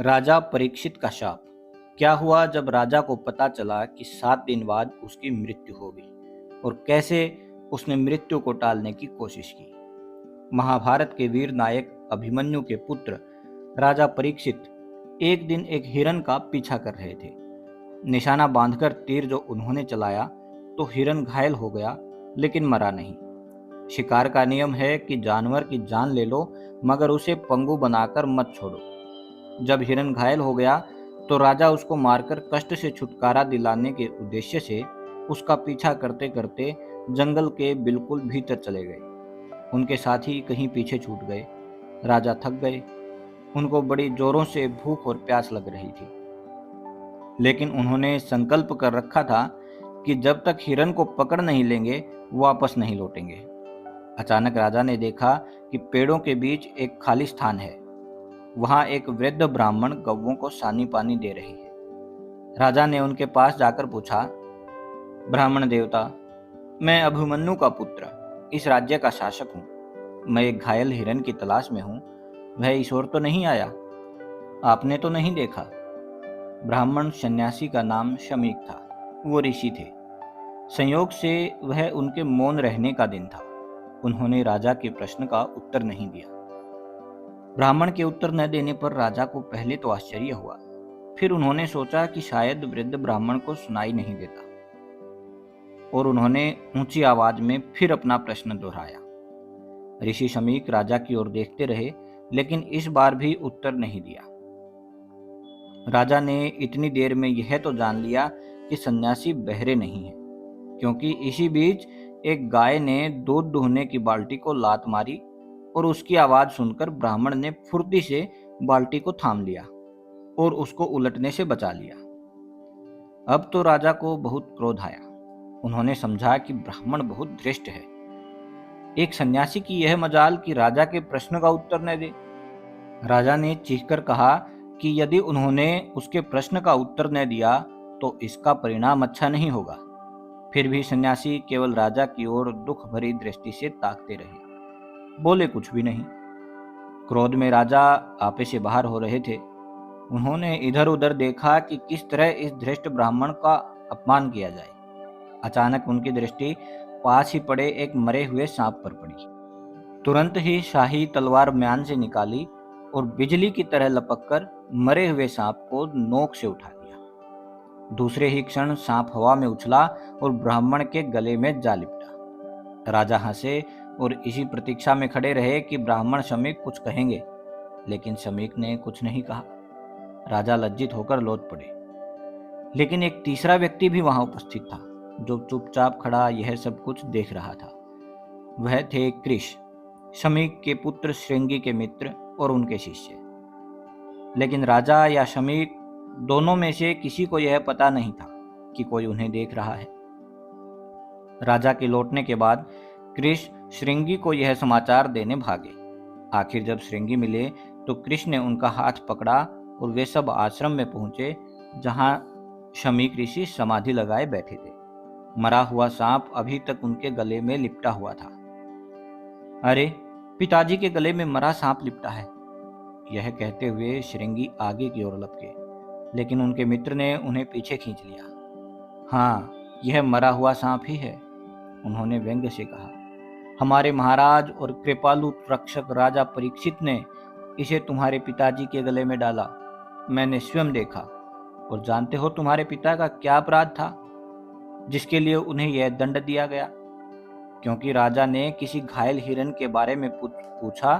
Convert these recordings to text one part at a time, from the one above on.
राजा परीक्षित का शाप। क्या हुआ जब राजा को पता चला कि 7 दिन बाद उसकी मृत्यु होगी और कैसे उसने मृत्यु को टालने की कोशिश की। महाभारत के वीर नायक अभिमन्यु के पुत्र राजा परीक्षित एक दिन एक हिरण का पीछा कर रहे थे। निशाना बांधकर तीर जो उन्होंने चलाया तो हिरण घायल हो गया, लेकिन मरा नहीं। शिकार का नियम है कि जानवर की जान ले लो, मगर उसे पंगु बनाकर मत छोड़ो। जब हिरण घायल हो गया तो राजा उसको मारकर कष्ट से छुटकारा दिलाने के उद्देश्य से उसका पीछा करते करते जंगल के बिल्कुल भीतर चले गए। उनके साथी कहीं पीछे छूट गए। राजा थक गए। उनको बड़ी जोरों से भूख और प्यास लग रही थी, लेकिन उन्होंने संकल्प कर रखा था कि जब तक हिरण को पकड़ नहीं लेंगे वापस नहीं लौटेंगे। अचानक राजा ने देखा कि पेड़ों के बीच एक खाली स्थान है। वहां एक वृद्ध ब्राह्मण गौओं को सानी पानी दे रही है। राजा ने उनके पास जाकर पूछा, ब्राह्मण देवता, मैं अभिमन्यु का पुत्र, इस राज्य का शासक हूँ। मैं एक घायल हिरण की तलाश में हूँ। वह ईश्वर तो नहीं आया? आपने तो नहीं देखा? ब्राह्मण सन्यासी का नाम शमीक था। वो ऋषि थे। संयोग से वह उनके मौन रहने का दिन था। उन्होंने राजा के प्रश्न का उत्तर नहीं दिया। ब्राह्मण के उत्तर न देने पर राजा को पहले तो आश्चर्य हुआ, फिर उन्होंने सोचा कि शायद वृद्ध ब्राह्मण को सुनाई नहीं देता, और उन्होंने ऊंची आवाज में फिर अपना प्रश्न दोहराया। ऋषि शमीक राजा की ओर देखते रहे, लेकिन इस बार भी उत्तर नहीं दिया। राजा ने इतनी देर में यह तो जान लिया कि सन्यासी बहरे नहीं है, क्योंकि इसी बीच एक गाय ने दूध दुहने की बाल्टी को लात मारी और उसकी आवाज सुनकर ब्राह्मण ने फुर्ती से बाल्टी को थाम लिया और उसको उलटने से बचा लिया। अब तो राजा को बहुत क्रोध आया। उन्होंने समझा कि ब्राह्मण बहुत धृष्ट है। एक सन्यासी की यह मजाल कि राजा के प्रश्न का उत्तर न दे। राजा ने चीखकर कहा कि यदि उन्होंने उसके प्रश्न का उत्तर न दिया तो इसका परिणाम अच्छा नहीं होगा। फिर भी सन्यासी केवल राजा की ओर दुख भरी दृष्टि से ताकते रहे, बोले कुछ भी नहीं। क्रोध में राजा आपे से बाहर हो रहे थे। उन्होंने इधर उधर देखा कि किस तरह इस धृष्ट ब्राह्मण का अपमान किया जाए। अचानक उनकी दृष्टि पास ही पड़े एक मरे हुए सांप पर पड़ी। तुरंत ही शाही तलवार म्यान से निकाली और बिजली की तरह लपककर मरे हुए सांप को नोक से उठा लिया। दूसरे ही क्षण सांप हवा में उछला और ब्राह्मण के गले में जा लिपटा। राजा हंसे और इसी प्रतीक्षा में खड़े रहे कि ब्राह्मण शमीक कुछ कहेंगे, लेकिन शमीक ने कुछ नहीं कहा। राजा लज्जित होकर लौट पड़े। लेकिन एक तीसरा व्यक्ति भी वहां उपस्थित था, जो चुपचाप खड़ा यह सब कुछ देख रहा था। वह थे कृष, शमीक के पुत्र श्रृंगी के मित्र और उनके शिष्य। लेकिन राजा या शमीक दोनों में से किसी को यह पता नहीं था कि कोई उन्हें देख रहा है। राजा के लौटने के बाद कृष श्रृंगी को यह समाचार देने भागे। आखिर जब श्रृंगी मिले तो कृष्ण ने उनका हाथ पकड़ा और वे सब आश्रम में पहुंचे, जहां शमीक ऋषि समाधि लगाए बैठे थे। मरा हुआ सांप अभी तक उनके गले में लिपटा हुआ था। अरे, पिताजी के गले में मरा सांप लिपटा है, यह कहते हुए श्रृंगी आगे की ओर लपके, लेकिन उनके मित्र ने उन्हें पीछे खींच लिया। हाँ, यह मरा हुआ सांप ही है, उन्होंने व्यंग्य से कहा। हमारे महाराज और कृपालु रक्षक राजा परीक्षित ने इसे तुम्हारे पिताजी के गले में डाला। मैंने स्वयं देखा। और जानते हो तुम्हारे पिता का क्या अपराध था जिसके लिए उन्हें यह दंड दिया गया? क्योंकि राजा ने किसी घायल हिरण के बारे में पूछा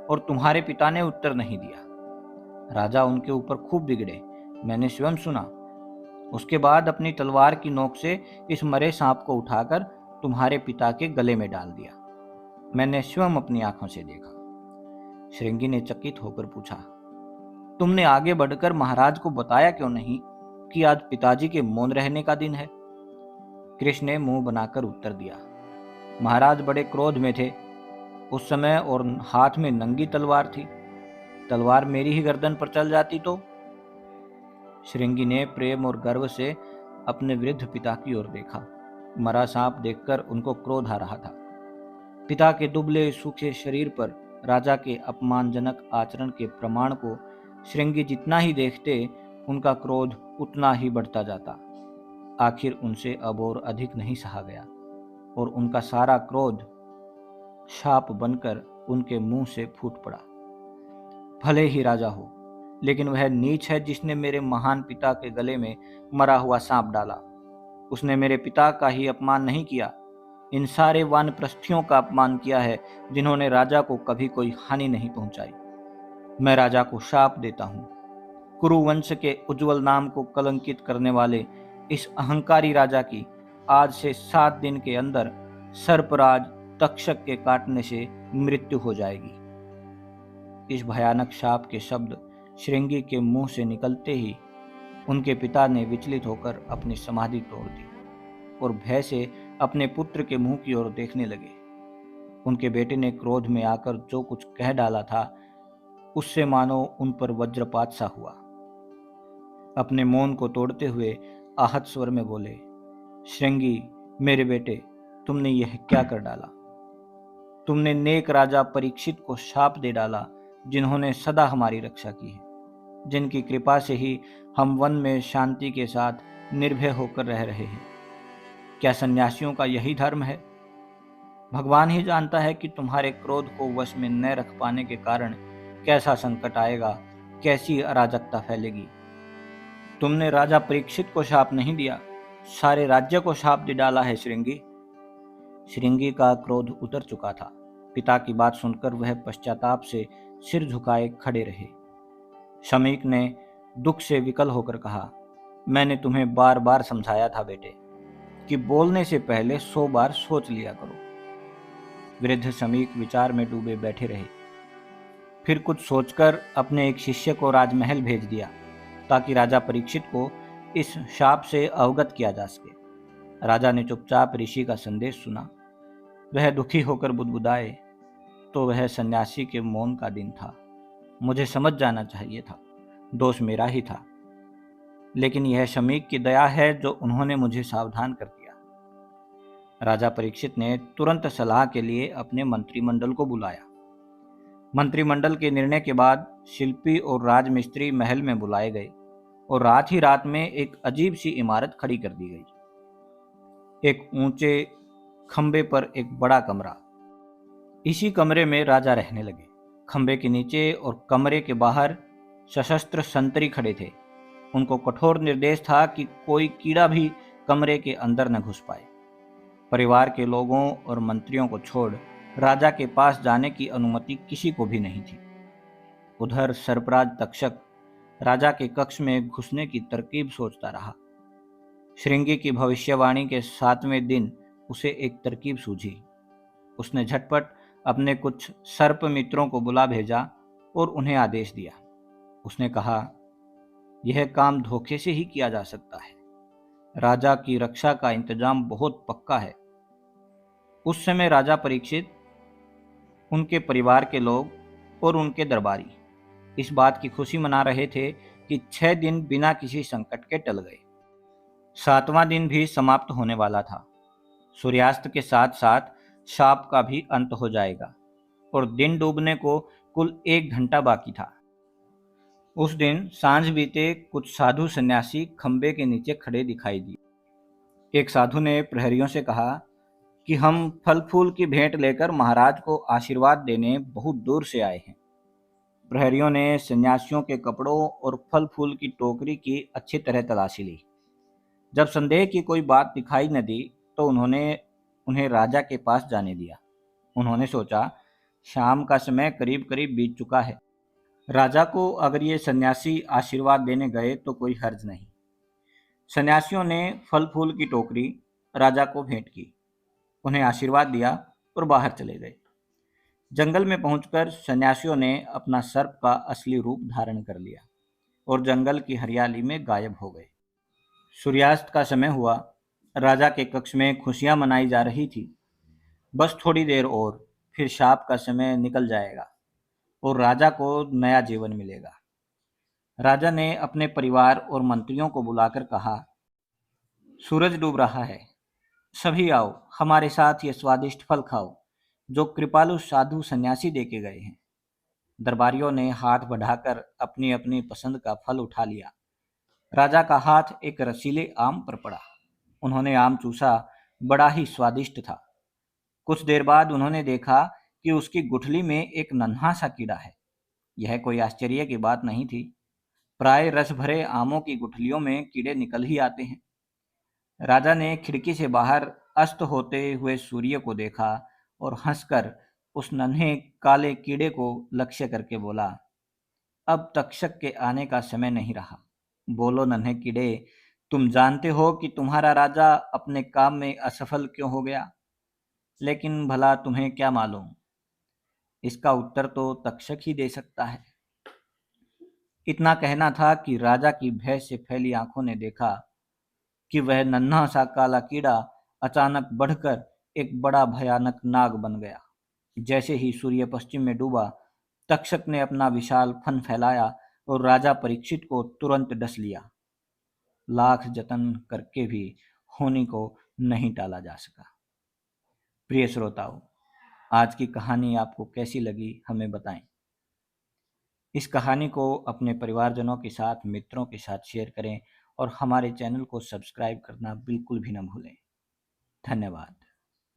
और तुम्हारे पिता ने उत्तर नहीं दिया। राजा उनके ऊपर खूब बिगड़े, मैंने स्वयं सुना। उसके बाद अपनी तलवार की नोक से इस मरे सांप को उठाकर तुम्हारे पिता के गले में डाल दिया। मैंने स्वयं अपनी आंखों से देखा। श्रृंगी ने चकित होकर पूछा, तुमने आगे बढ़कर महाराज को बताया क्यों नहीं कि आज पिताजी के मौन रहने का दिन है? कृष्ण ने मुंह बनाकर उत्तर दिया, महाराज बड़े क्रोध में थे उस समय और हाथ में नंगी तलवार थी। तलवार मेरी ही गर्दन पर चल जाती तो। श्रृंगी ने प्रेम और गर्व से अपने वृद्ध पिता की ओर देखा। मरा सांप देखकर उनको क्रोध आ रहा था। पिता के दुबले सूखे शरीर पर राजा के अपमानजनक आचरण के प्रमाण को श्रृंगी जितना ही देखते उनका क्रोध उतना ही बढ़ता जाता। आखिर उनसे अब और अधिक नहीं सहा गया और उनका सारा क्रोध शाप बनकर उनके मुंह से फूट पड़ा। भले ही राजा हो, लेकिन वह नीच है जिसने मेरे महान पिता के गले में मरा हुआ सांप डाला। उसने मेरे पिता का ही अपमान नहीं किया, इन सारे वानप्रस्थियों का अपमान किया है जिन्होंने राजा को कभी कोई हानि नहीं पहुंचाई। मैं राजा को शाप देता हूं। कुरुवंश के उज्जवल नाम को कलंकित करने वाले इस अहंकारी राजा की आज से 7 दिन के अंदर सर्पराज तक्षक के काटने से मृत्यु हो जाएगी। इस भयानक शाप के शब्द श्रृंगी के मुंह से निकलते ही उनके पिता ने विचलित होकर अपनी समाधि तोड़ दी और भय से अपने पुत्र के मुंह की ओर देखने लगे। उनके बेटे ने क्रोध में आकर जो कुछ कह डाला था उससे मानो उन पर वज्रपात सा हुआ। अपने मौन को तोड़ते हुए आहत स्वर में बोले, श्रृंगी मेरे बेटे, तुमने यह क्या कर डाला? तुमने नेक राजा परीक्षित को शाप दे डाला, जिन्होंने सदा हमारी रक्षा की है, जिनकी कृपा से ही हम वन में शांति के साथ निर्भय होकर रह रहे हैं। क्या सन्यासियों का यही धर्म है? भगवान ही जानता है कि तुम्हारे क्रोध को वश में न रख पाने के कारण कैसा संकट आएगा, कैसी अराजकता फैलेगी। तुमने राजा परीक्षित को शाप नहीं दिया, सारे राज्य को शाप दे डाला है श्रृंगी। श्रृंगी का क्रोध उतर चुका था। पिता की बात सुनकर वह पश्चाताप से सिर झुकाए खड़े रहे। शमीक ने दुख से विकल होकर कहा, मैंने तुम्हें बार बार समझाया था बेटे कि बोलने से पहले 100 बार सोच लिया करो। वृद्ध शमीक विचार में डूबे बैठे रहे। फिर कुछ सोचकर अपने एक शिष्य को राजमहल भेज दिया ताकि राजा परीक्षित को इस शाप से अवगत किया जा सके। राजा ने चुपचाप ऋषि का संदेश सुना। वह दुखी होकर बुदबुदाए, तो वह सन्यासी के मौन का दिन था। मुझे समझ जाना चाहिए था, दोष मेरा ही था, लेकिन यह शमीक की दया है जो उन्होंने मुझे सावधान कर दिया। राजा परीक्षित ने तुरंत सलाह के लिए अपने मंत्रिमंडल को बुलाया। मंत्रिमंडल के निर्णय के बाद शिल्पी और राजमिस्त्री महल में बुलाए गए और रात ही रात में एक अजीब सी इमारत खड़ी कर दी गई। एक ऊंचे खंबे पर एक बड़ा कमरा। इसी कमरे में राजा रहने लगे। खंबे के नीचे और कमरे के बाहर सशस्त्र संतरी खड़े थे। उनको कठोर निर्देश था कि कोई कीड़ा भी कमरे के अंदर न घुस पाए। परिवार के लोगों और मंत्रियों को छोड़ राजा के पास जाने की अनुमति किसी को भी नहीं थी। उधर सर्पराज तक्षक राजा के कक्ष में घुसने की तरकीब सोचता रहा। श्रृंगी की भविष्यवाणी के 7वें दिन उसे एक तरकीब सूझी। उसने झटपट अपने कुछ सर्प मित्रों को बुला भेजा और उन्हें आदेश दिया। उसने कहा, यह काम धोखे से ही किया जा सकता है। राजा की रक्षा का इंतजाम बहुत पक्का है। उस समय राजा परीक्षित, उनके परिवार के लोग और उनके दरबारी इस बात की खुशी मना रहे थे कि 6 दिन बिना किसी संकट के टल गए। 7वां दिन भी समाप्त होने वाला था। सूर्यास्त के साथ साथ शाप का भी अंत हो जाएगा और दिन डूबने को कुल 1 घंटा बाकी था। उस दिन सांझ बीते कुछ साधु सन्यासी खंबे के नीचे खड़े दिखाई दिए। एक साधु ने प्रहरियों से कहा कि हम फल फूल की भेंट लेकर महाराज को आशीर्वाद देने बहुत दूर से आए हैं। प्रहरियों ने सन्यासियों के कपड़ों और फल फूल की टोकरी की अच्छी तरह तलाशी ली। जब संदेह की कोई बात दिखाई न दी तो उन्होंने उन्हें राजा के पास जाने दिया। उन्होंने सोचा, शाम का समय करीब करीब बीत चुका है। राजा को अगर ये सन्यासी आशीर्वाद देने गए तो कोई हर्ज नहीं। सन्यासियों ने फल फूल की टोकरी राजा को भेंट की, उन्हें आशीर्वाद दिया और बाहर चले गए। जंगल में पहुंचकर सन्यासियों ने अपना सर्प का असली रूप धारण कर लिया और जंगल की हरियाली में गायब हो गए। सूर्यास्त का समय हुआ। राजा के कक्ष में खुशियां मनाई जा रही थी। बस थोड़ी देर और फिर शाप का समय निकल जाएगा और राजा को नया जीवन मिलेगा। राजा ने अपने परिवार और मंत्रियों को बुलाकर कहा, सूरज डूब रहा है, सभी आओ, हमारे साथ ये स्वादिष्ट फल खाओ जो कृपालु साधु सन्यासी देके गए हैं। दरबारियों ने हाथ बढ़ाकर अपनी अपनी पसंद का फल उठा लिया। राजा का हाथ एक रसीले आम पर पड़ा। उन्होंने आम चूसा। बड़ा ही स्वादिष्ट था। कुछ देर बाद उन्होंने देखा कि उसकी गुठली में एक नन्हा सा कीड़ा है। यह कोई आश्चर्य की बात नहीं थी। प्राय रस भरे आमों की गुठलियों में कीड़े निकल ही आते हैं। राजा ने खिड़की से बाहर अस्त होते हुए सूर्य को देखा और हंसकर उस नन्हे काले कीड़े को लक्ष्य करके बोला, अब तक्षक के आने का समय नहीं रहा। बोलो नन्हे कीड़े, तुम जानते हो कि तुम्हारा राजा अपने काम में असफल क्यों हो गया? लेकिन भला तुम्हें क्या मालूम? इसका उत्तर तो तक्षक ही दे सकता है। इतना कहना था कि राजा की भय से फैली आंखों ने देखा कि वह नन्हा सा काला कीड़ा अचानक बढ़कर एक बड़ा भयानक नाग बन गया। जैसे ही सूर्य पश्चिम में डूबा, तक्षक ने अपना विशाल फन फैलाया और राजा परीक्षित को तुरंत डस लिया। लाख जतन करके भी होनी को नहीं टाला जा सका। प्रिय श्रोताओं, आज की कहानी आपको कैसी लगी हमें बताएं। इस कहानी को अपने परिवारजनों के साथ, मित्रों के साथ शेयर करें और हमारे चैनल को सब्सक्राइब करना बिल्कुल भी न भूलें। धन्यवाद।